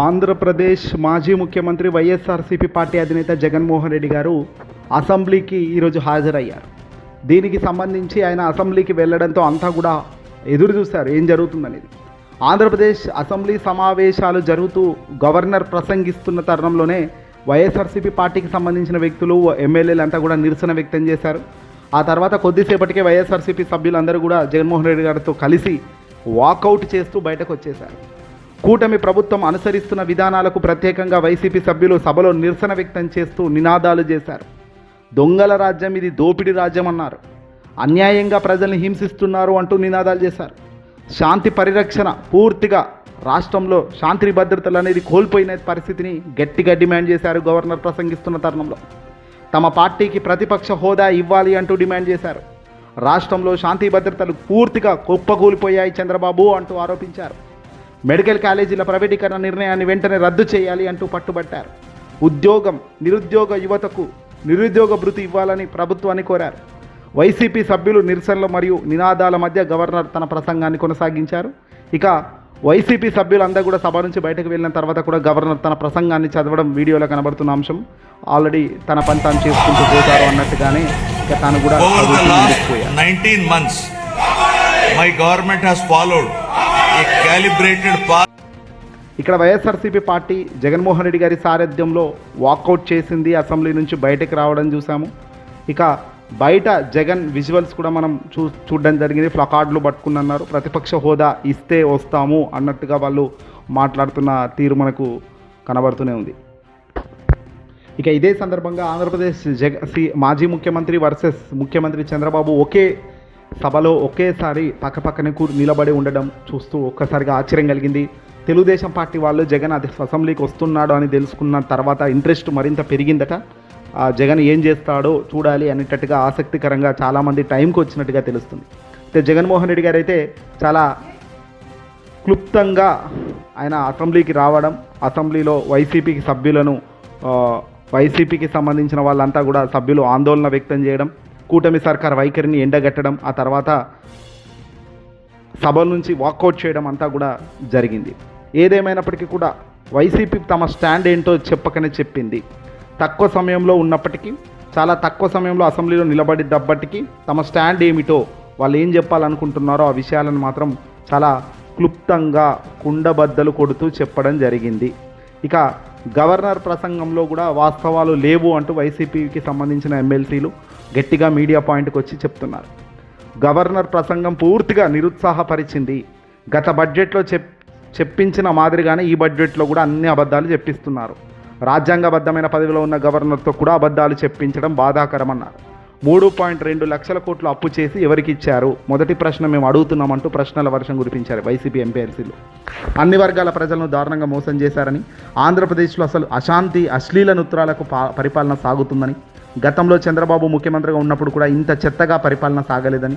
ఆంధ్రప్రదేశ్ మాజీ ముఖ్యమంత్రి వైఎస్ఆర్సీపీ పార్టీ అధినేత జగన్మోహన్ రెడ్డి గారు అసెంబ్లీకి ఈరోజు హాజరయ్యారు. దీనికి సంబంధించి ఆయన అసెంబ్లీకి వెళ్ళడంతో అంతా కూడా ఎదురు చూశారు ఏం జరుగుతుందనేది. ఆంధ్రప్రదేశ్ అసెంబ్లీ సమావేశాలు జరుగుతూ గవర్నర్ ప్రసంగిస్తున్న తరుణంలోనే వైఎస్ఆర్సీపీ పార్టీకి సంబంధించిన వ్యక్తులు, ఎమ్మెల్యేలు అంతా కూడా నిరసన వ్యక్తం చేశారు. ఆ తర్వాత కొద్దిసేపటికే వైఎస్ఆర్సీపీ సభ్యులందరూ కూడా జగన్మోహన్ రెడ్డి గారితో కలిసి వాకౌట్ చేస్తూ బయటకు వచ్చేశారు. కూటమి ప్రభుత్వం అనుసరిస్తున్న విధానాలకు ప్రత్యేకంగా వైసీపీ సభ్యులు సభలో నిరసన వ్యక్తం చేస్తూ నినాదాలు చేశారు. దొంగల రాజ్యం ఇది, దోపిడీ రాజ్యం అన్నారు. అన్యాయంగా ప్రజల్ని హింసిస్తున్నారు అంటూ నినాదాలు చేశారు. శాంతి పరిరక్షణ పూర్తిగా రాష్ట్రంలో శాంతి భద్రతలు అనేది కోల్పోయిన పరిస్థితిని గట్టిగా డిమాండ్ చేశారు. గవర్నర్ ప్రసంగిస్తున్న తరుణంలో తమ పార్టీకి ప్రతిపక్ష హోదా ఇవ్వాలి అంటూ డిమాండ్ చేశారు. రాష్ట్రంలో శాంతి భద్రతలు పూర్తిగా కుప్పకూలిపోయాయి చంద్రబాబు అంటూ ఆరోపించారు. మెడికల్ కాలేజీల ప్రైవేటీకరణ నిర్ణయాన్ని వెంటనే రద్దు చేయాలి అంటూ పట్టుబట్టారు. నిరుద్యోగ యువతకు నిరుద్యోగ భృతి ఇవ్వాలని ప్రభుత్వాన్ని కోరారు. వైసీపీ సభ్యులు నిరసనలు మరియు నినాదాల మధ్య గవర్నర్ తన ప్రసంగాన్ని కొనసాగించారు. ఇక వైసీపీ సభ్యులందరూ కూడా సభ నుంచి బయటకు వెళ్ళిన తర్వాత కూడా గవర్నర్ తన ప్రసంగాన్ని చదవడం వీడియోలో కనబడుతున్న అంశం. ఆల్రెడీ తన పని తాను చేసుకుంటూ పోతారు అన్నట్టుగానే ఇక తాను కూడా 19 months my government has followed a calibrated path. ఇక్కడ వైఎస్ఆర్సీపీ పార్టీ జగన్మోహన్ రెడ్డి గారి సారథ్యంలో వాకౌట్ చేసింది, అసెంబ్లీ నుంచి బయటకు రావడం చూసాము. ఇక బయట జగన్ విజువల్స్ కూడా మనం చూడడం జరిగింది. ప్లకార్డులు పట్టుకున్నారు. ప్రతిపక్ష హోదా ఇస్తే వస్తాము అన్నట్టుగా వాళ్ళు మాట్లాడుతున్న తీరు మనకు కనబడుతూనే ఉంది. ఇక ఇదే సందర్భంగా ఆంధ్రప్రదేశ్ మాజీ ముఖ్యమంత్రి వర్సెస్ ముఖ్యమంత్రి చంద్రబాబు ఒకే సభలో ఒకేసారి పక్కపక్కనే నిలబడి ఉండడం చూస్తూ ఒక్కసారిగా ఆశ్చర్యం కలిగింది. తెలుగుదేశం పార్టీ వాళ్ళు జగన్ అసెంబ్లీకి వస్తున్నాడు అని తెలుసుకున్న తర్వాత ఇంట్రెస్ట్ మరింత పెరిగిందట. జగన్ ఏం చేస్తాడో చూడాలి అనేటట్టుగా ఆసక్తికరంగా చాలామంది టైంకి వచ్చినట్టుగా తెలుస్తుంది. అయితే జగన్మోహన్ రెడ్డి గారు అయితే చాలా క్లుప్తంగా ఆయన అసెంబ్లీకి రావడం, అసెంబ్లీలో వైసీపీకి సంబంధించిన వాళ్ళంతా కూడా సభ్యులు ఆందోళన వ్యక్తం చేయడం, కూటమి సర్కార్ వైఖరిని ఎండగట్టడం, ఆ తర్వాత సభ నుంచి వాకౌట్ చేయడం అంతా కూడా జరిగింది. ఏదేమైనప్పటికీ కూడా వైసీపీ తమ స్టాండ్ ఏంటో చెప్పకనే చెప్పింది. తక్కువ సమయంలో ఉన్నప్పటికీ, చాలా తక్కువ సమయంలో అసెంబ్లీలో నిలబడినప్పటికీ తమ స్టాండ్ ఏమిటో, వాళ్ళు ఏం చెప్పాలనుకుంటున్నారో ఆ విషయాలను మాత్రం చాలా క్లుప్తంగా కుండబద్దలు కొడుతూ చెప్పడం జరిగింది. ఇక గవర్నర్ ప్రసంగంలో కూడా వాస్తవాలు లేవు అంటూ వైసీపీకి సంబంధించిన ఎమ్మెల్సీలు గట్టిగా మీడియా పాయింట్కి వచ్చి చెప్తున్నారు. గవర్నర్ ప్రసంగం పూర్తిగా నిరుత్సాహపరిచింది. గత బడ్జెట్లో చెప్పించిన మాదిరిగానే ఈ బడ్జెట్లో కూడా అన్ని అబద్ధాలు చెప్పిస్తున్నారు. రాజ్యాంగబద్ధమైన పదవిలో ఉన్న గవర్నర్తో కూడా అబద్ధాలు చెప్పించడం బాధాకరమన్నారు. 3.2 లక్షల కోట్లు అప్పు చేసి ఎవరికి ఇచ్చారు? మొదటి ప్రశ్న మేము అడుగుతున్నామంటూ ప్రశ్నల వర్షం కురిపించారు వైసీపీ ఎంపీఎల్సీలు. అన్ని వర్గాల ప్రజలను దారుణంగా మోసం చేశారని, ఆంధ్రప్రదేశ్లో అసలు అశాంతి, అశ్లీల నృత్యాలకు పరిపాలన సాగుతుందని, గతంలో చంద్రబాబు ముఖ్యమంత్రిగా ఉన్నప్పుడు కూడా ఇంత చెత్తగా పరిపాలన సాగలేదని,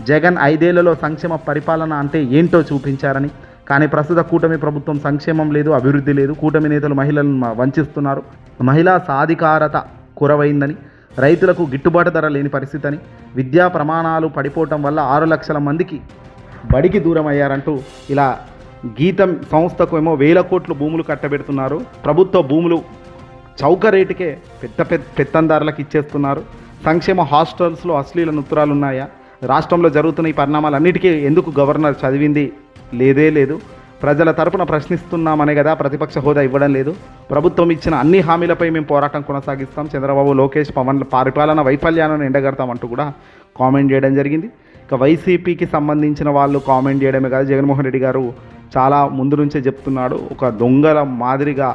జగన్ 5 ఏళ్లలో సంక్షేమ పరిపాలన అంటే ఏంటో చూపించారని, కానీ ప్రస్తుత కూటమి ప్రభుత్వం సంక్షేమం లేదు, అభివృద్ధి లేదు, కూటమి నేతలు మహిళలను వంచిస్తున్నారు, మహిళా సాధికారత కురవైందని, రైతులకు గిట్టుబాటు ధర లేని పరిస్థితి అని, విద్యా ప్రమాణాలు పడిపోవటం వల్ల 6 లక్షల మందికి బడికి దూరం అయ్యారంటూ ఇలా గీతం సంస్థకు ఏమో 1000 కోట్లు భూములు కట్టబెడుతున్నారు. ప్రభుత్వ భూములు చౌక రేటుకే పెత్తందారులకు ఇచ్చేస్తున్నారు. సంక్షేమ హాస్టల్స్లో అశ్లీల నృత్యాలు ఉన్నాయా? రాష్ట్రంలో జరుగుతున్న ఈ పరిణామాలన్నిటికీ ఎందుకు గవర్నర్ చదివింది లేదు? ప్రజల తరపున ప్రశ్నిస్తున్నామనే కదా ప్రతిపక్ష హోదా ఇవ్వడం లేదు. ప్రభుత్వం ఇచ్చిన అన్ని హామీలపై మేము పోరాటం కొనసాగిస్తాం, చంద్రబాబు, లోకేష్, పవన్ పరిపాలన వైఫల్యాలను ఎండగడతామంటూ కూడా కామెంట్ చేయడం జరిగింది. ఇక వైసీపీకి సంబంధించిన వాళ్ళు కామెంట్ చేయడమే కాదు, జగన్మోహన్ రెడ్డి గారు చాలా ముందు నుంచే చెప్తున్నాడు, ఒక దొంగల మాదిరిగా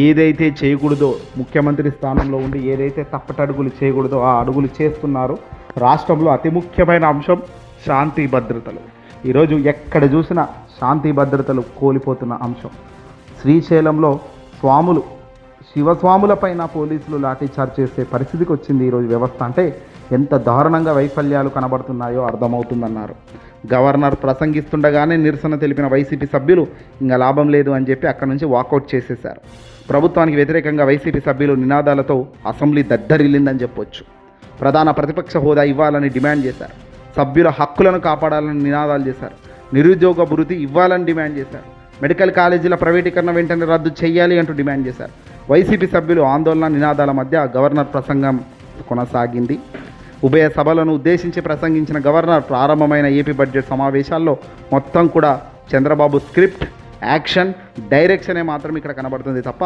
ఏదైతే చేయకూడదో, ముఖ్యమంత్రి స్థానంలో ఉండి ఏదైతే తప్పటడుగులు చేయకూడదో ఆ అడుగులు చేస్తున్నారు. రాష్ట్రంలో అతి ముఖ్యమైన అంశం శాంతి భద్రతలు. ఈరోజు ఎక్కడ చూసినా శాంతి భద్రతలు కోల్పోతున్న అంశం. శ్రీశైలంలో శివస్వాములపైన పోలీసులు లాఠీచార్జ్ చేసే పరిస్థితికి వచ్చింది ఈరోజు వ్యవస్థ. అంటే ఎంత దారుణంగా వైఫల్యాలు కనబడుతున్నాయో అర్థమవుతుందన్నారు. గవర్నర్ ప్రసంగిస్తుండగానే నిరసన తెలిపిన వైసీపీ సభ్యులు ఇంకా లాభం లేదు అని చెప్పి అక్కడి నుంచి వాకౌట్ చేసేశారు. ప్రభుత్వానికి వ్యతిరేకంగా వైసీపీ సభ్యులు నినాదాలతో అసెంబ్లీ దద్దరిల్లిందని చెప్పొచ్చు. ప్రధాన ప్రతిపక్ష హోదా ఇవ్వాలని డిమాండ్ చేశారు. సభ్యుల హక్కులను కాపాడాలని నినాదాలు చేశారు. నిరుద్యోగ భృతి ఇవ్వాలని డిమాండ్ చేశారు. మెడికల్ కాలేజీల ప్రైవేటీకరణ వెంటనే రద్దు చేయాలి అంటూ డిమాండ్ చేశారు. వైసీపీ సభ్యులు ఆందోళన నినాదాల మధ్య గవర్నర్ ప్రసంగం కొనసాగింది. ఉభయ సభలను ఉద్దేశించి ప్రసంగించిన గవర్నర్ ప్రారంభమైన ఏపీ బడ్జెట్ సమావేశాల్లో మొత్తం కూడా చంద్రబాబు స్క్రిప్ట్, యాక్షన్, డైరెక్షనే మాత్రం ఇక్కడ కనబడుతుంది తప్ప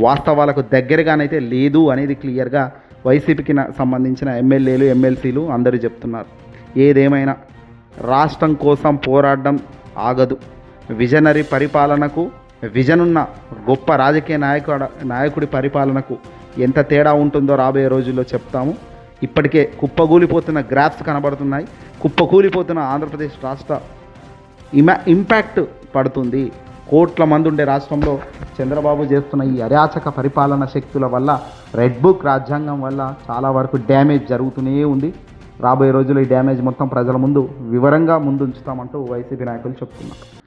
వాస్తవాలకు దగ్గరగానైతే లేదు అనేది క్లియర్గా వైసీపీకి సంబంధించిన ఎమ్మెల్యేలు, ఎమ్మెల్సీలు అందరూ చెప్తున్నారు. ఏదేమైనా రాష్ట్రం కోసం పోరాడడం ఆగదు. విజనరీ పరిపాలనకు, విజన్ ఉన్న గొప్ప రాజకీయ నాయకుడి పరిపాలనకు ఎంత తేడా ఉంటుందో రాబోయే రోజుల్లో చెప్తాము. ఇప్పటికే కుప్పగూలిపోతున్న గ్రాఫ్స్ కనబడుతున్నాయి. కుప్పకూలిపోతున్న ఆంధ్రప్రదేశ్ రాష్ట్ర ఇంపాక్ట్ పడుతుంది. కోట్ల మంది ఉండే రాష్ట్రంలో చంద్రబాబు చేస్తున్న ఈ అరాచక పరిపాలన శక్తుల వల్ల, రెడ్ బుక్ రాజ్యాంగం వల్ల చాలా వరకు డ్యామేజ్ జరుగుతూనే ఉంది. రాబోయే రోజుల్లో ఈ డ్యామేజ్ మొత్తం ప్రజల ముందు వివరంగా ముందుంచుతామంటూ వైసీపీ నాయకులు చెప్తున్నారు.